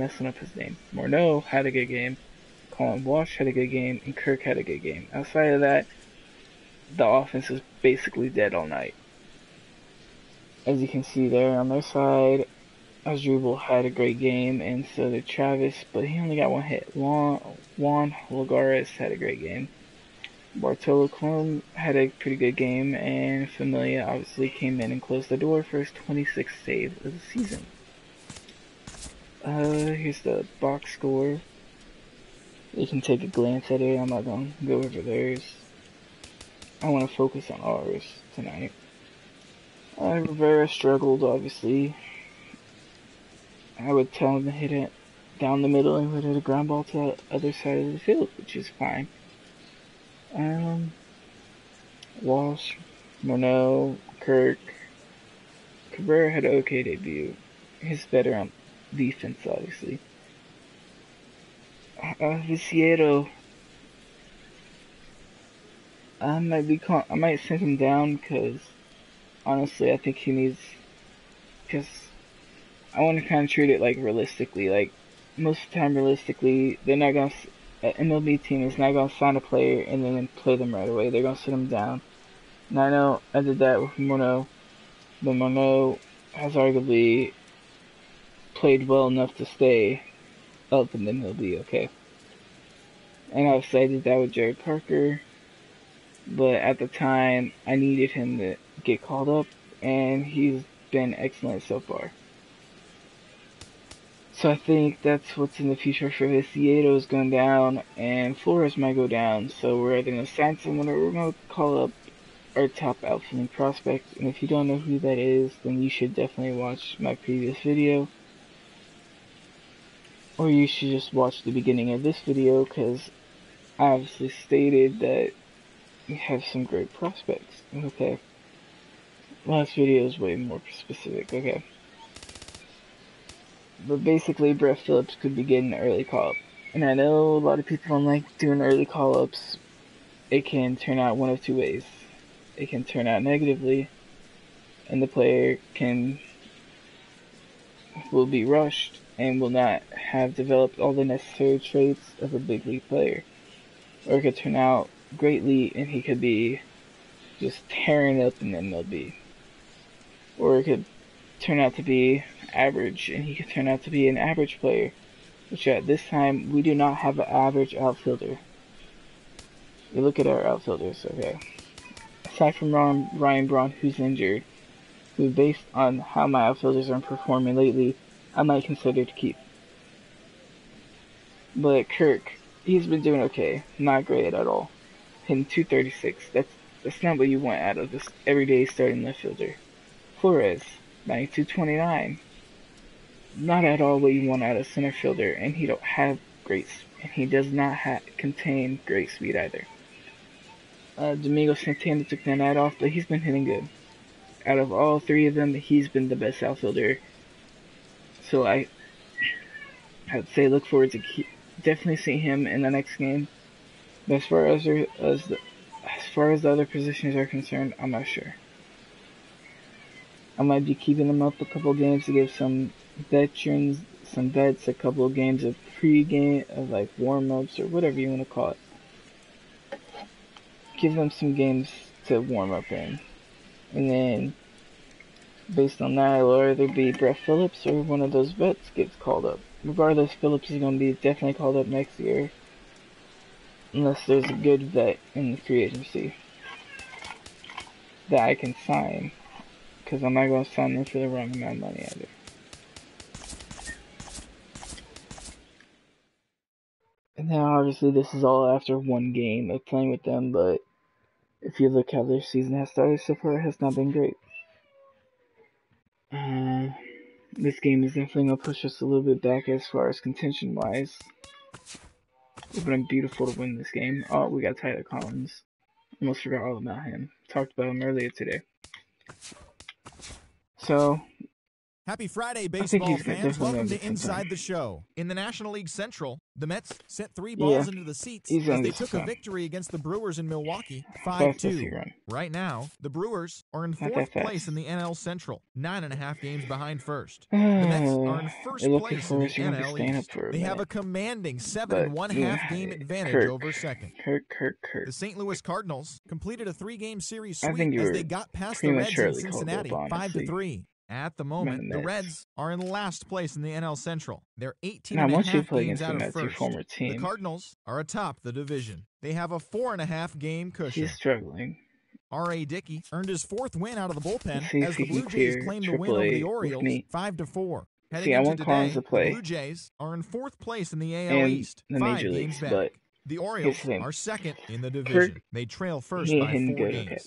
messing up his name. Morneau had a good game. Colin Walsh had a good game, and Kirk had a good game. Outside of that, the offense was basically dead all night. As you can see there on their side, Asdrubal had a great game, and so did Travis, but he only got one hit. Juan Lagares had a great game. Bartolo Colon had a pretty good game, and Familia obviously came in and closed the door for his 26th save of the season. Here's the box score. You can take a glance at it. I'm not going to go over theirs. I want to focus on ours tonight. Rivera struggled, obviously. I would tell him to hit it down the middle and would hit a ground ball to the other side of the field, which is fine. Walsh, Morneau, Kirk, Cabrera had an okay debut. He's better on defense, obviously. Viciero, I might send him down because honestly, I think he needs. Because I want to kind of treat it like realistically. Like most of the time, realistically, they're not gonna. An MLB team is not gonna sign a player and then play them right away. They're gonna sit them down. And I know I did that with Morneau, but Morneau has arguably played well enough to stay up, and then he'll be okay. And obviously I did that with Jared Parker, but at the time I needed him to get called up, and he's been excellent so far. So I think that's what's in the future for Viciero is going down, and Flores might go down. So we're either going to sign someone or we're going to call up our top outfielding prospect. And if you don't know who that is, then you should definitely watch my previous video. Or you should just watch the beginning of this video, because I obviously stated that we have some great prospects. Okay. Last video is way more specific. Okay. But basically, Brett Phillips could be getting an early call-up. And I know a lot of people don't like doing early call-ups. It can turn out one of two ways. It can turn out negatively, and the player will be rushed and will not have developed all the necessary traits of a big league player. Or it could turn out greatly, and he could be just tearing up in the MLB. Or it could turn out to be average, and he could turn out to be an average player, which at this time we do not have an average outfielder. You look at our outfielders, okay. Aside from Ryan Braun, who's injured, who based on how my outfielders are performing lately, I might consider to keep. But Kirk, he's been doing okay, not great at all. Hitting .236, that's not what you want out of this everyday starting left fielder. Flores, 92.29. Not at all what you want out of center fielder, and he don't have and he does not contain great speed either. Domingo Santana took the night off, but he's been hitting good. Out of all three of them, he's been the best outfielder. So I would say look forward to definitely seeing him in the next game. But as far as the other positions are concerned, I'm not sure. I might be keeping them up a couple games to give some veterans, some vets, a couple of games of pre-game, of like warm-ups or whatever you want to call it. Give them some games to warm up in. And then, based on that, it'll either be Brett Phillips or one of those vets gets called up. Regardless, Phillips is going to be definitely called up next year. Unless there's a good vet in the free agency that I can sign. Because I'm not going to sign them for the wrong amount of money either. And now, obviously, this is all after one game of playing with them, but if you look how their season has started so far, it has not been great. This game is definitely going to push us a little bit back as far as contention-wise. It would have been beautiful to win this game. Oh, we got Tyler Collins. Almost forgot all about him. Talked about him earlier today. So, Happy Friday, I think baseball he's fans. definitely Welcome gonna to get some time. Inside the Show. In the National League Central, the Mets sent 3 Yeah, balls into the seats he's as gonna they get some took a time. victory against the Brewers in Milwaukee, Fast as he 5-2. run. Right now, the Brewers are in Not that 4th place in fast. the NL Central, 9.5 games behind first. The Mets are in It 1st looks like place in the Forrest, you're gonna be NL staying up East. for a They have minute. a commanding But, 7.5 game advantage Kirk. over second. Kirk. The St. Louis Cardinals completed a 3-game series I think sweep you as they were got past the Reds in prematurely called up, Cincinnati, honestly. 5-3. At the By the moment, the Mets. Reds are in last place in the NL Central. They're 18 Now, and a once you half play games against the out of Mets, your first. former The team, Cardinals are atop the division. They have a 4.5 game cushion. he's struggling. R.A. Dickey earned his 4th win out of the Let's bullpen see as if the he can Blue Jays clear claimed the win over the AAA with Orioles, me. 5-4. Heading See, I into want Collins today, to play the Blue Jays are in 4th place in the AL in East, the 5 major games leagues, back. but The here's Orioles the thing. are second in the Kirk, division. They trail first he ain't by hitting 4 good, games. okay.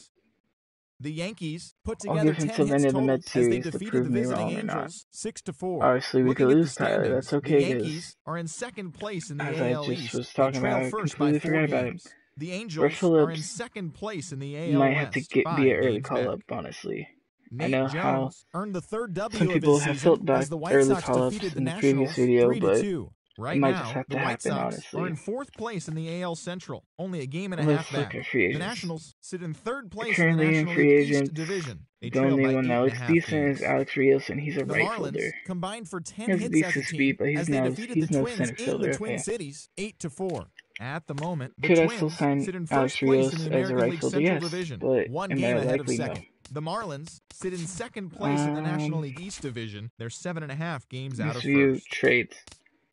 The Yankees put I'll together give him 10 till the end hits of the total Mets as they series to defeated prove the me visiting wrong or not. Angels 6-4. Obviously, we could Looking at the lose, Tyler. standings, That's the okay, because Yankees are in 2nd place in the as I AL just East. was They talking trail about, I first by completely 4 forgot about him. games. The Brett Angels are in Phillips 2nd place in the AL might have to West, be 5 an early games call back. up, honestly. I Nate know how Jones earned the 3rd some W of people his have season felt about as the White early Sox call ups defeated the in the previous Nationals video, but 3-2. it Right might just now, have the to White happen, Sox are honestly. in 4th place in the AL Central, only a game and a half Let's look back. at free The agents. Nationals sit in 3rd place in the Currently in National free League East agents, division. They the trail only by one that looks 8.5 decent is games. Alex Rios, and he's a The right Marlins fielder. combined for He 10 has a hits as a decent speed, team but as they defeated the he's no Twins center in the fielder, Twin okay. Cities 8-4. At the moment, the Could I still Twins sign sit in Alex 1st place in Rios the as a American right League fielder? Central Yes, Division, but 1 am game I ahead of likely? No. second. The Marlins sit in 2nd place in the National League East Division. They're 7.5 games out Let's of view first. trades.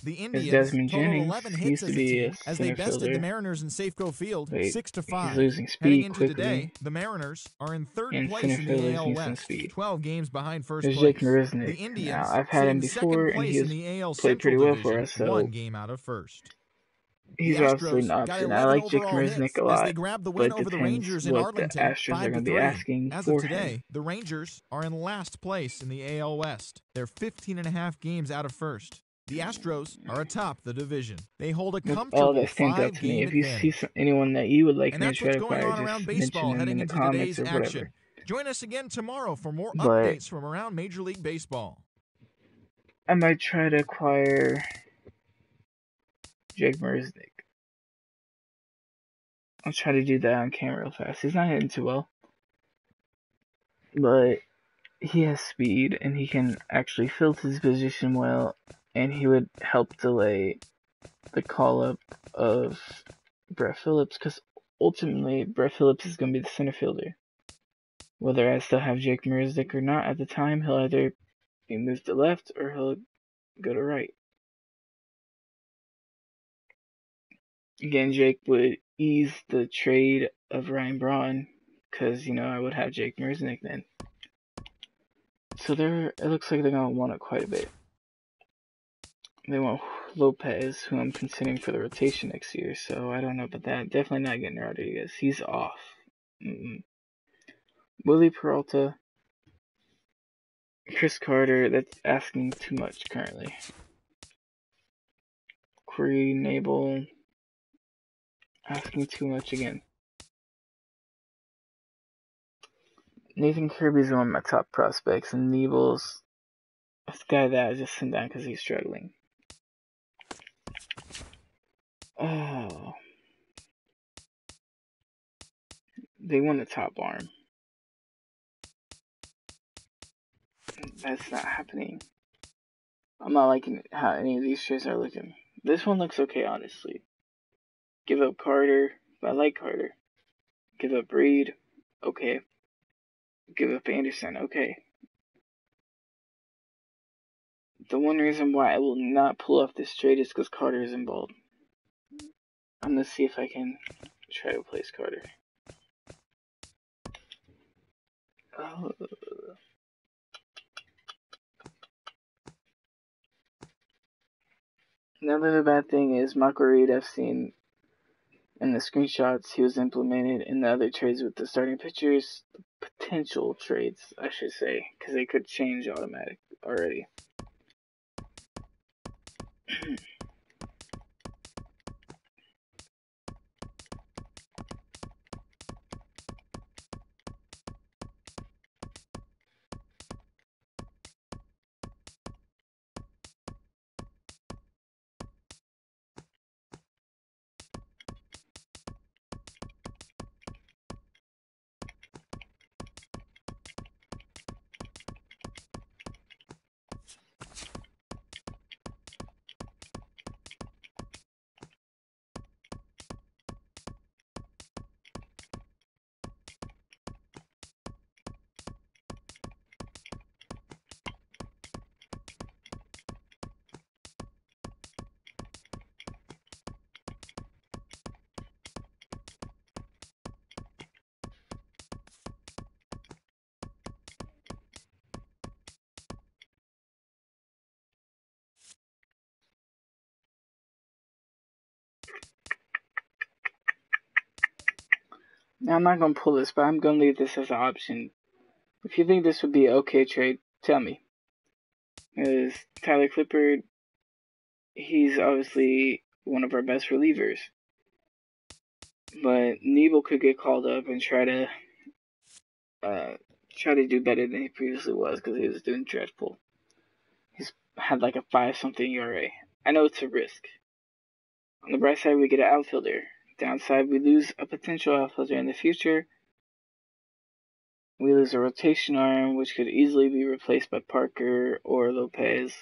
The There's Indians Desmond totaled Jennings. 11 He hits used to as a be a team as they center bested the fielder. Mariners in Safeco Field Wait, 6-5. he's losing Heading speed into quickly. today, the Mariners are in 3rd And place center in the fielders AL need some West, speed. 12 games behind first There's Jake place. Marisnick. The Now, Indians I've had sit him in 2nd before, and place he in has the AL played pretty Central well for Division, us, so 1 game out of first. The he's obviously Astros an got option. I 11 like Jake overall Marisnick hits a as lot, they grabbed the but win it over the depends Rangers in what the Arlington, Astros are going to be 5-3. asking As of for him. today, the Rangers are in last place in the AL West. They're 15.5 games out of first. The Astros are atop the division. They hold a That's all comfortable that stands out to me. 5-game If you see advantage. anyone that you would like And me to that's try what's to going acquire, on around just mention baseball them in heading the into comments today's or whatever. action. Join us again tomorrow for more But updates from around Major League Baseball. I might try to acquire Jake Marisnick. I'll try to do that on camera real fast. He's not hitting too well, but he has speed and he can actually fill his position well, and he would help delay the call up of Brett Phillips, because ultimately Brett Phillips is going to be the center fielder. Whether I still have Jake Marisnick or not at the time, he'll either be moved to left or he'll go to right. Again, Jake would ease the trade of Ryan Braun, because, I would have Jake Marisnick then. So it looks like they're going to want it quite a bit. They want Lopez, who I'm considering for the rotation next year, so I don't know about that. Definitely not getting Rodriguez. He's off. Willie Peralta, Chris Carter, that's asking too much currently. Corey Nabel, asking too much again. Nathan Kirby's one of my top prospects, and Nebel's a guy that I just sent down because he's struggling. Oh. They want a top arm. That's not happening. I'm not liking how any of these shirts are looking. This one looks okay, honestly. Give up Carter. I like Carter. Give up Reed. Okay. Give up Anderson. Okay. The one reason why I will not pull off this trade is because Carter is involved. I'm going to see if I can try to place Carter. Another bad thing is Michael Reed, I've seen in the screenshots he was implemented in the other trades with the starting pitchers. Potential trades, I should say, because they could change automatic already. Now, I'm not going to pull this, but I'm going to leave this as an option. If you think this would be an okay trade, tell me. Because Tyler Clippard, he's obviously one of our best relievers. But Nebel could get called up and try to do better than he previously was because he was doing dreadful. He's had like a 5-something ERA. I know it's a risk. On the bright side, we get an outfielder. Downside, we lose a potential outfielder in the future. We lose a rotation arm, which could easily be replaced by Parker or Lopez.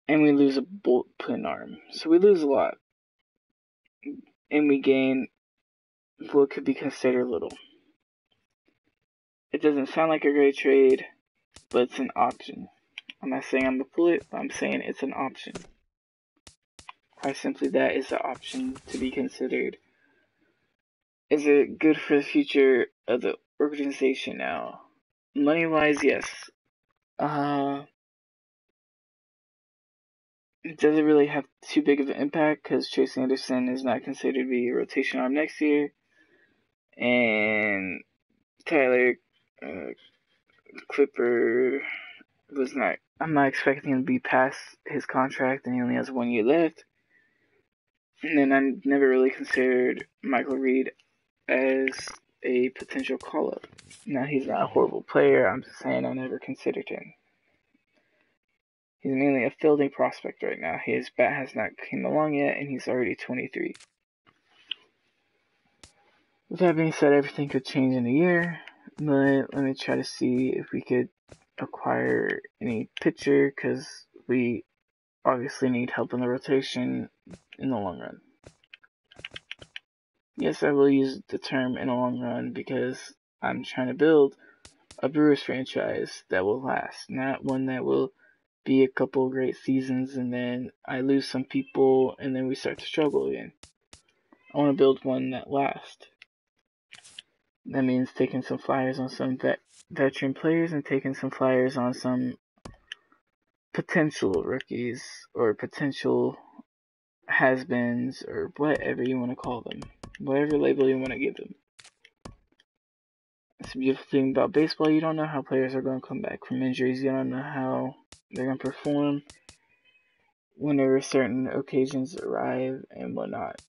And we lose a bullpen arm. So we lose a lot. And we gain what could be considered little. It doesn't sound like a great trade, but it's an option. I'm not saying I'm going to pull it, but I'm saying it's an option. Quite simply, that is an option to be considered. Is it good for the future of the organization now? Money-wise, yes. It doesn't really have too big of an impact because Chase Anderson is not considered to be a rotation arm next year. And Tyler Clippard was not. I'm not expecting him to be past his contract, and he only has 1 year left. And then I never really considered Michael Reed as a potential call-up. Now, he's not a horrible player. I'm just saying I never considered him. He's mainly a fielding prospect right now. His bat has not came along yet, and he's already 23. With that being said, everything could change in a year, but let me try to see if we could acquire any pitcher, because we obviously need help in the rotation in the long run. Yes, I will use the term in the long run because I'm trying to build a Brewers franchise that will last, not one that will be a couple great seasons and then I lose some people and then we start to struggle again. I want to build one that lasts. That means taking some flyers on some veteran players and taking some flyers on some potential rookies or potential has-beens or whatever you want to call them. Whatever label you want to give them. It's a beautiful thing about baseball. You don't know how players are going to come back from injuries. You don't know how they're going to perform whenever certain occasions arrive and whatnot.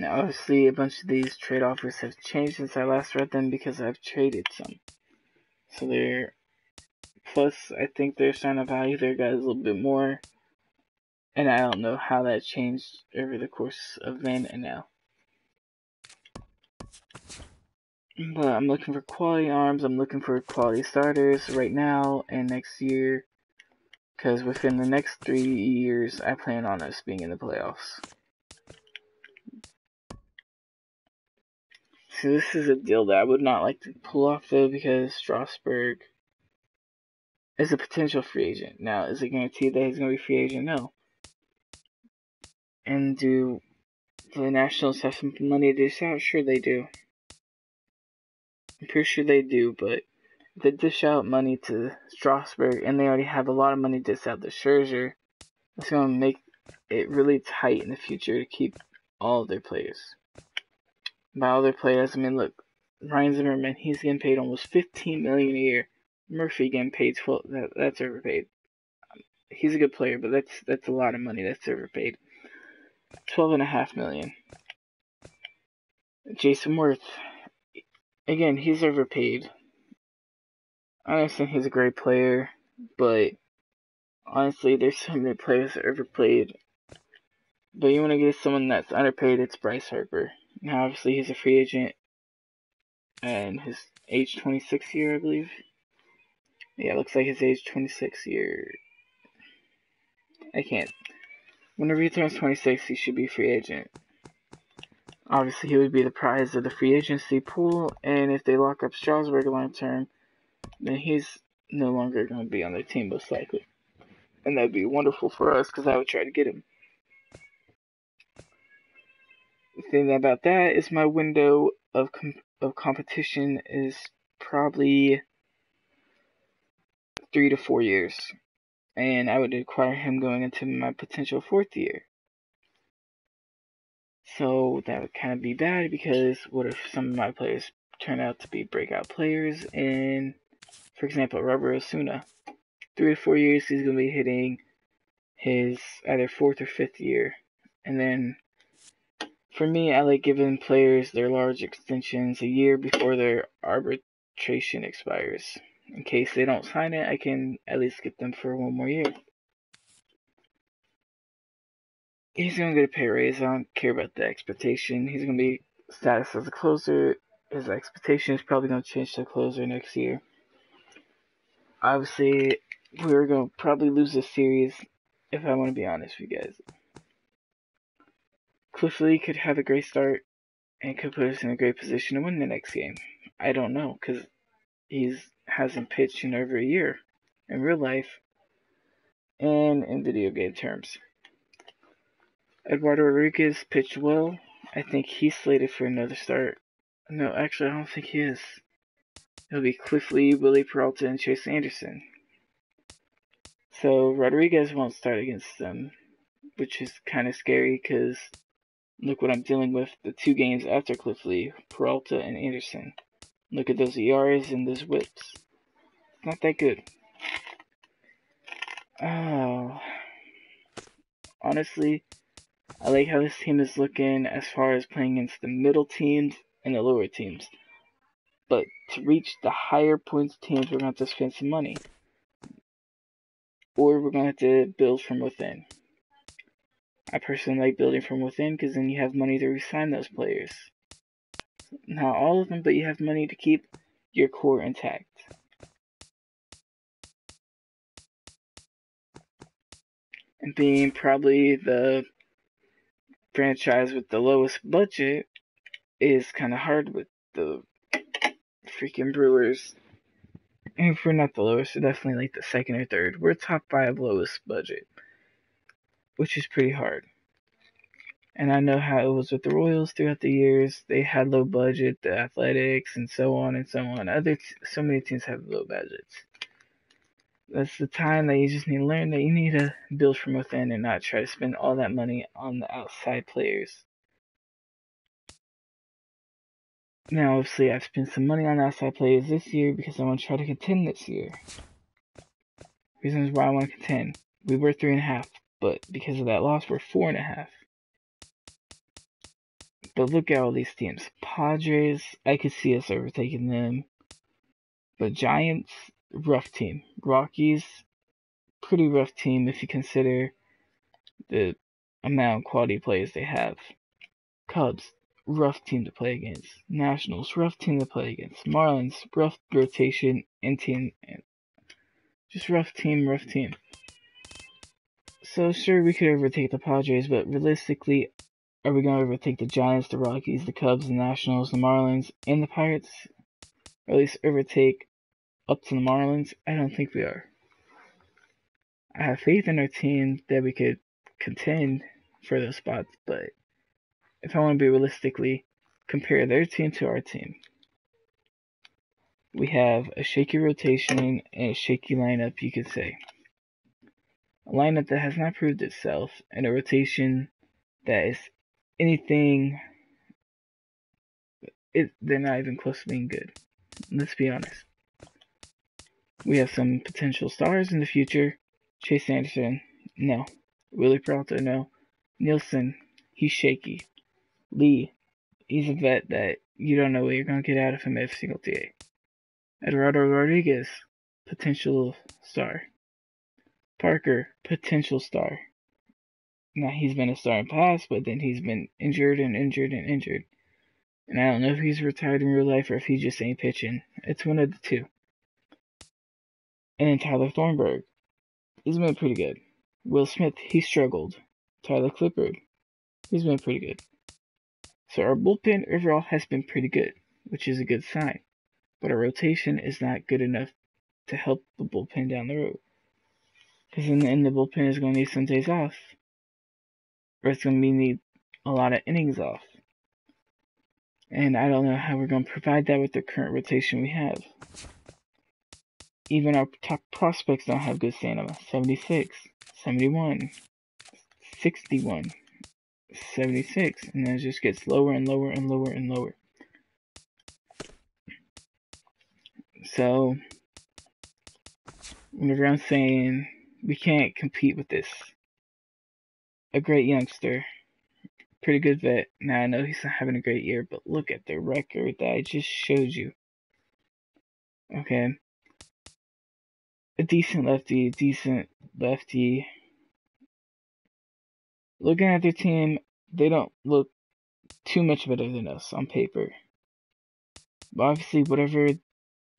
Now, obviously, a bunch of these trade offers have changed since I last read them because I've traded some. So they're... Plus, I think they're starting to value their guys a little bit more. And I don't know how that changed over the course of then and now. But I'm looking for quality arms. I'm looking for quality starters right now and next year. Because within the next 3 years, I plan on us being in the playoffs. So this is a deal that I would not like to pull off though because Strasburg is a potential free agent. Now, is it guaranteed that he's going to be free agent? No. And do the Nationals have some money to dish out? Sure they do. I'm pretty sure they do, but if they dish out money to Strasburg and they already have a lot of money to dish out to Scherzer, it's going to make it really tight in the future to keep all of their players. By all their players, I mean, look, Ryan Zimmerman, he's getting paid almost $15 million a year. Murphy getting paid 12. That's overpaid. He's a good player, but that's a lot of money. That's overpaid. $12.5 million. Jason Worth, again, he's overpaid. I understand he's a great player, but honestly, there's so many players that are overpaid. But you want to get someone that's underpaid, it's Bryce Harper. Now, obviously, he's a free agent, and his age 26 year, I believe. Yeah, it looks like his age 26 year. I can't. Whenever he turns 26, he should be free agent. Obviously, he would be the prize of the free agency pool, and if they lock up Strasburg long term, then he's no longer going to be on their team, most likely. And that would be wonderful for us, because I would try to get him. The thing about that is my window of competition is probably 3 to 4 years, and I would require him going into my potential 4th year. So that would kind of be bad, because what if some of my players turn out to be breakout players? And for example, Robert Osuna, 3 to 4 years, he's going to be hitting his either 4th or 5th year. And then for me, I like giving players their large extensions a year before their arbitration expires. In case they don't sign it, I can at least get them for 1 more year. He's going to get a pay raise. I don't care about the expectation. He's going to be status as a closer. His expectation is probably going to change to a closer next year. Obviously, we're going to probably lose this series, if I want to be honest with you guys. Cliff Lee could have a great start and could put us in a great position to win the next game. I don't know, because he hasn't pitched in over a year in real life and in video game terms. Eduardo Rodriguez pitched well. I think he's slated for another start. No, actually, I don't think he is. It'll be Cliff Lee, Willie Peralta, and Chase Anderson. So Rodriguez won't start against them, which is kind of scary, because look what I'm dealing with the 2 games after Cliff Lee, Peralta and Anderson. Look at those ERs and those whips. It's not that good. Oh. Honestly, I like how this team is looking as far as playing against the middle teams and the lower teams. But to reach the higher points teams, we're going to have to spend some money. Or we're going to have to build from within. I personally like building from within, because then you have money to re-sign those players. Not all of them, but you have money to keep your core intact. And being probably the franchise with the lowest budget is kind of hard with the freaking Brewers. And if we're not the lowest, we're definitely like the 2nd or 3rd. We're top 5 lowest budget, which is pretty hard. And I know how it was with the Royals throughout the years. They had low budget, the Athletics, and so on and so on. So many teams have low budgets. That's the time that you just need to learn that you need to build from within and not try to spend all that money on the outside players. Now, obviously, I've spent some money on outside players this year because I want to try to contend this year. Reasons why I want to contend. We were 3.5, but because of that loss, we're 4.5. But look at all these teams. Padres, I could see us overtaking them. But Giants, rough team. Rockies, pretty rough team if you consider the amount of quality players they have. Cubs, rough team to play against. Nationals, rough team to play against. Marlins, rough rotation and team. Just rough team. So sure, we could overtake the Padres, but realistically, are we going to overtake the Giants, the Rockies, the Cubs, the Nationals, the Marlins, and the Pirates? Or at least overtake up to the Marlins? I don't think we are. I have faith in our team that we could contend for those spots, but if I want to be realistically, compare their team to our team. We have a shaky rotation and a shaky lineup, you could say. A lineup that has not proved itself, and a rotation that is anything. They're not even close to being good. Let's be honest. We have some potential stars in the future. Chase Anderson, no. Willie Peralta, no. Nielsen, he's shaky. Lee, he's a vet that you don't know what you're going to get out of him every single day. Eduardo Rodriguez, potential star. Parker, potential star. Now, he's been a star in the past, but then he's been injured. And I don't know if he's retired in real life or if he just ain't pitching. It's one of the two. And then Tyler Thornburg, he's been pretty good. Will Smith, he struggled. Tyler Clippard, he's been pretty good. So our bullpen overall has been pretty good, which is a good sign. But our rotation is not good enough to help the bullpen down the road. Because in the end, the bullpen is going to need some days off. Or it's going to need a lot of innings off. And I don't know how we're going to provide that with the current rotation we have. Even our top prospects don't have good stamina. 76, 71, 61, 76, and then it just gets lower and lower and lower and lower. So, whenever I'm saying we can't compete with this, a great youngster, pretty good vet. Now I know he's not having a great year, but look at the record that I just showed you. Okay. A decent lefty. Looking at their team, they don't look too much better than us on paper. But obviously, whatever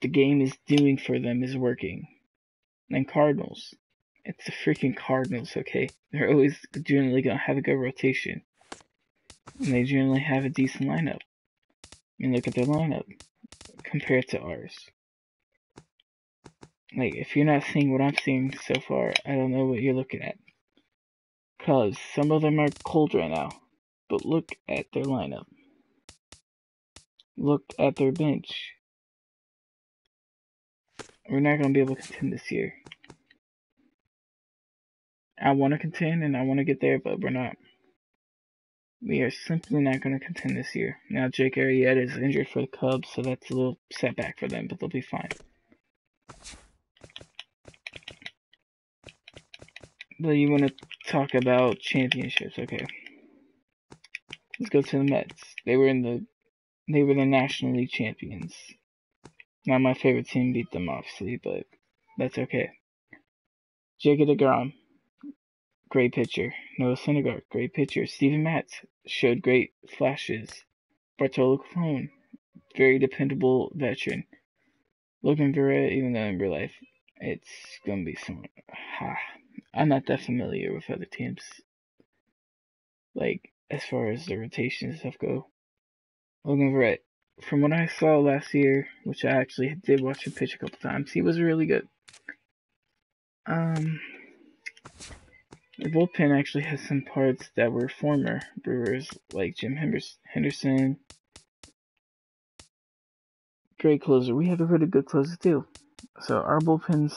the game is doing for them is working. And Cardinals. It's the freaking Cardinals, okay? They're always generally going to have a good rotation. And they generally have a decent lineup. I mean, look at their lineup compared to ours. Like, if you're not seeing what I'm seeing so far, I don't know what you're looking at. Because some of them are cold right now. But look at their lineup. Look at their bench. We're not going to be able to contend this year. I want to contend and I want to get there, but we're not. We are simply not going to contend this year. Now, Jake Arrieta is injured for the Cubs, so that's a little setback for them, but they'll be fine. But you want to talk about championships, okay? Let's go to the Mets. They were the National League champions. Not my favorite team beat them, obviously, but that's okay. Jacob deGrom, great pitcher. Noah Syndergaard, great pitcher. Steven Matz showed great flashes. Bartolo Colon, very dependable veteran. Logan Vera, even though in real life it's gonna be someone. I'm not that familiar with other teams. Like, as far as the rotation and stuff go. Logan Vera, from what I saw last year, which I actually did watch him pitch a couple times, he was really good. The bullpen actually has some parts that were former Brewers, like Jim Henderson. Great closer. We have a really good closer too. So our bullpens,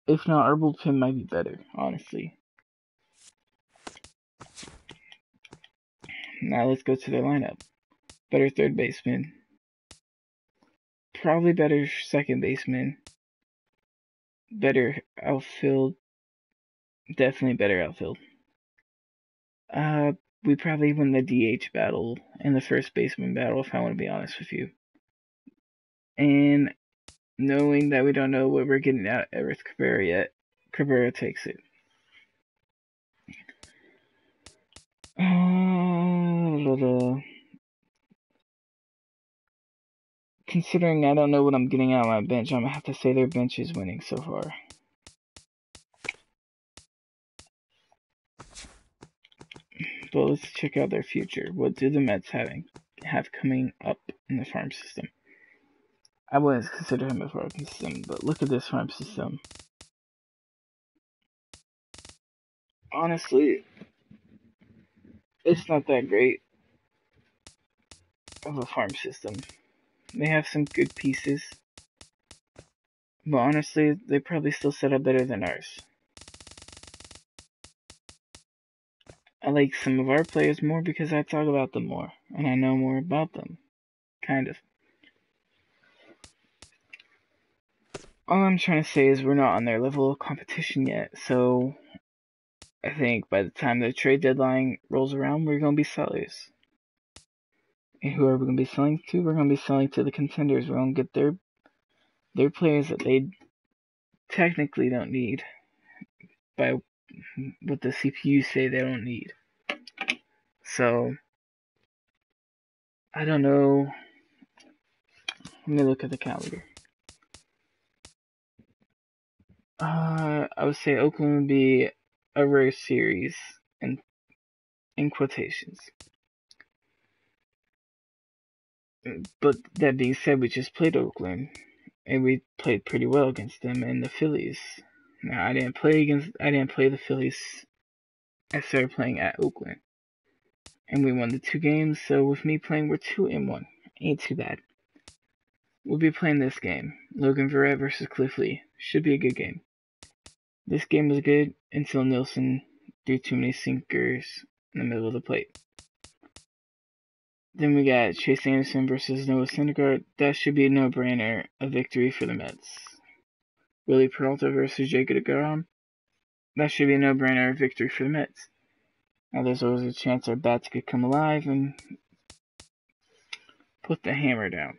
if not, our bullpen might be better, honestly. Now let's go to their lineup. Better third baseman. Probably better second baseman. Better outfield. Definitely better outfield. We probably win the DH battle and the first baseman battle, if I want to be honest with you. And knowing that we don't know what we're getting out of Eris Cabrera yet, Cabrera takes it. Considering I don't know what I'm getting out of my bench, I'm going to have to say their bench is winning so far. But let's check out their future. What do the Mets have coming up in the farm system? I wouldn't consider him a farm system, but look at this farm system. Honestly, it's not that great of a farm system. They have some good pieces, but honestly, they probably still set up better than ours. I like some of our players more because I talk about them more, and I know more about them. Kind of. All I'm trying to say is we're not on their level of competition yet, so I think by the time the trade deadline rolls around, we're going to be sellers. And who are we going to be selling to? We're going to be selling to the contenders. We're going to get their players that they technically don't need by what the CPUs say they don't need. So, I don't know. Let me look at the calendar. I would say Oakland would be a rare series in quotations. But that being said, we just played Oakland, and we played pretty well against them and the Phillies. Now I didn't play the Phillies. I started playing at Oakland, and we won the 2 games. So with me playing, we're 2-1. Ain't too bad. We'll be playing this game, Logan Verrett versus Cliff Lee. Should be a good game. This game was good until Nilsson threw too many sinkers in the middle of the plate. Then we got Chase Anderson versus Noah Syndergaard. That should be a no-brainer, a victory for the Mets. Willie Peralta versus Jacob DeGrom. That should be a no-brainer, a victory for the Mets. Now there's always a chance our bats could come alive and put the hammer down.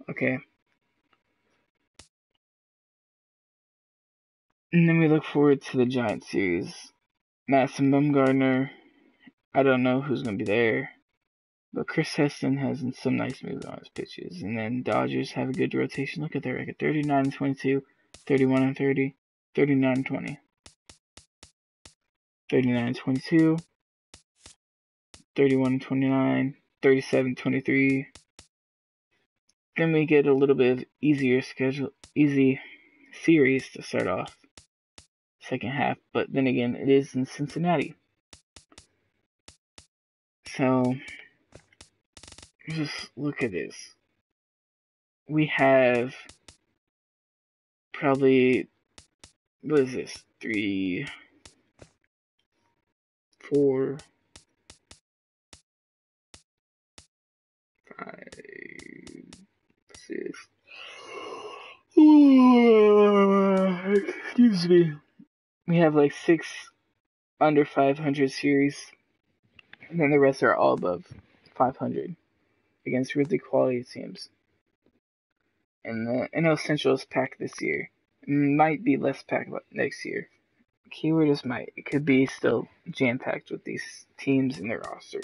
Okay. And then we look forward to the Giants series. Madison Bumgarner, I don't know who's going to be there. But Chris Heston has some nice moves on his pitches. And then Dodgers have a good rotation. Look at their record. 39-22, 31-30, 39-20. 39-22, 31-29, 37-23. Then we get a little bit of easy series to start off. Second half. But then again, it is in Cincinnati. So, just look at this. We have probably, what is this? 3, 4, 5, 6. Excuse me. We have like 6 under 500 series, and then the rest are all above 500 against really quality teams. And the NL Central is packed this year. It might be less packed next year. Keyword is might. It could be still jam-packed with these teams in their roster.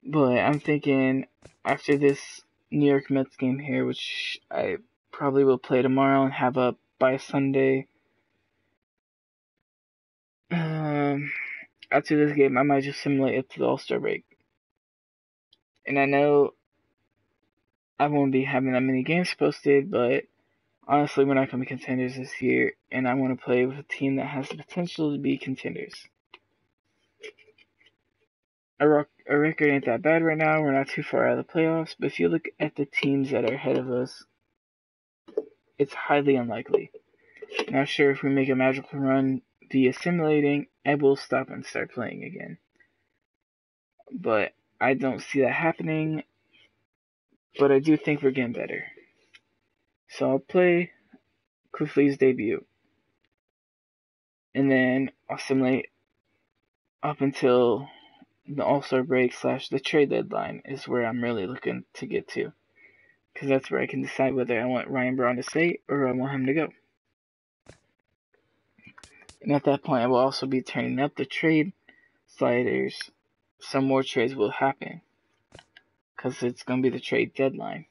But I'm thinking after this New York Mets game here, which I probably will play tomorrow and have up by Sunday. After this game, I might just simulate it to the All-Star break. And I know I won't be having that many games posted, but honestly, we're not going to be contenders this year, and I want to play with a team that has the potential to be contenders. Our record ain't that bad right now. We're not too far out of the playoffs, but if you look at the teams that are ahead of us, it's highly unlikely. Not sure if we make a magical run via simulating, I will stop and start playing again. But I don't see that happening, but I do think we're getting better. So I'll play Cliff Lee's debut, and then I'll simulate up until the All-Star break / the trade deadline is where I'm really looking to get to, because that's where I can decide whether I want Ryan Braun to stay or I want him to go. And at that point, I will also be turning up the trade sliders. Some more trades will happen, because it's going to be the trade deadline.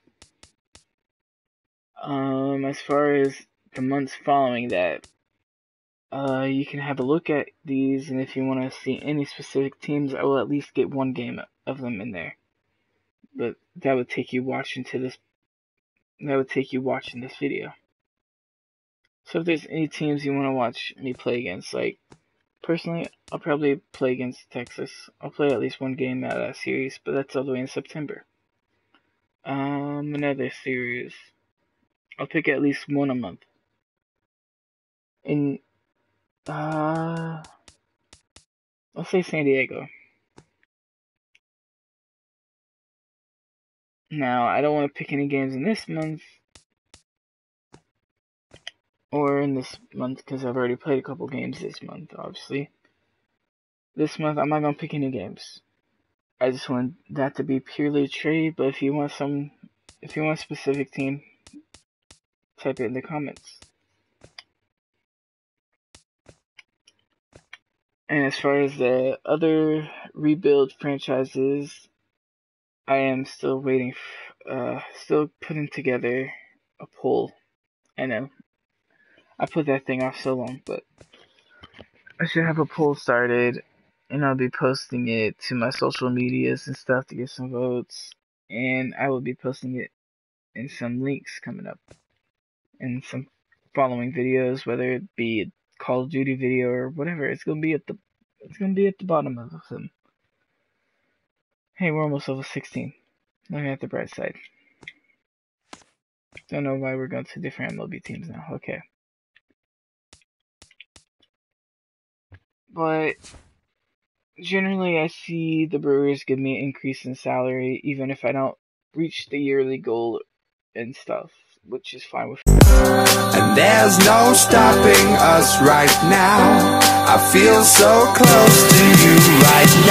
As far as the months following that, you can have a look at these, and if you want to see any specific teams, I will at least get one game of them in there. But that would take you watching this video. So if there's any teams you want to watch me play against, like, personally, I'll probably play against Texas. I'll play at least one game out of that series, but that's all the way in September. Another series. I'll pick at least one a month. And, let's say San Diego. Now, I don't want to pick any games in this month, or in this month, because I've already played a couple games this month, obviously. This month, I'm not going to pick any games. I just want that to be purely a trade, but if you want a specific team, type it in the comments. And as far as the other rebuild franchises, I am still waiting, still putting together a poll. I know, I put that thing off so long, but I should have a poll started, and I'll be posting it to my social medias and stuff to get some votes, and I will be posting it in some links coming up, in some following videos, whether it be a Call of Duty video or whatever. It's gonna be at the bottom of them. Hey, we're almost level 16. Looking at the bright side. Don't know why we're going to different MLB teams now. Okay. But generally, I see the Brewers give me an increase in salary, even if I don't reach the yearly goal and stuff, which is fine with me. And there's no stopping us right now. I feel so close to you right now.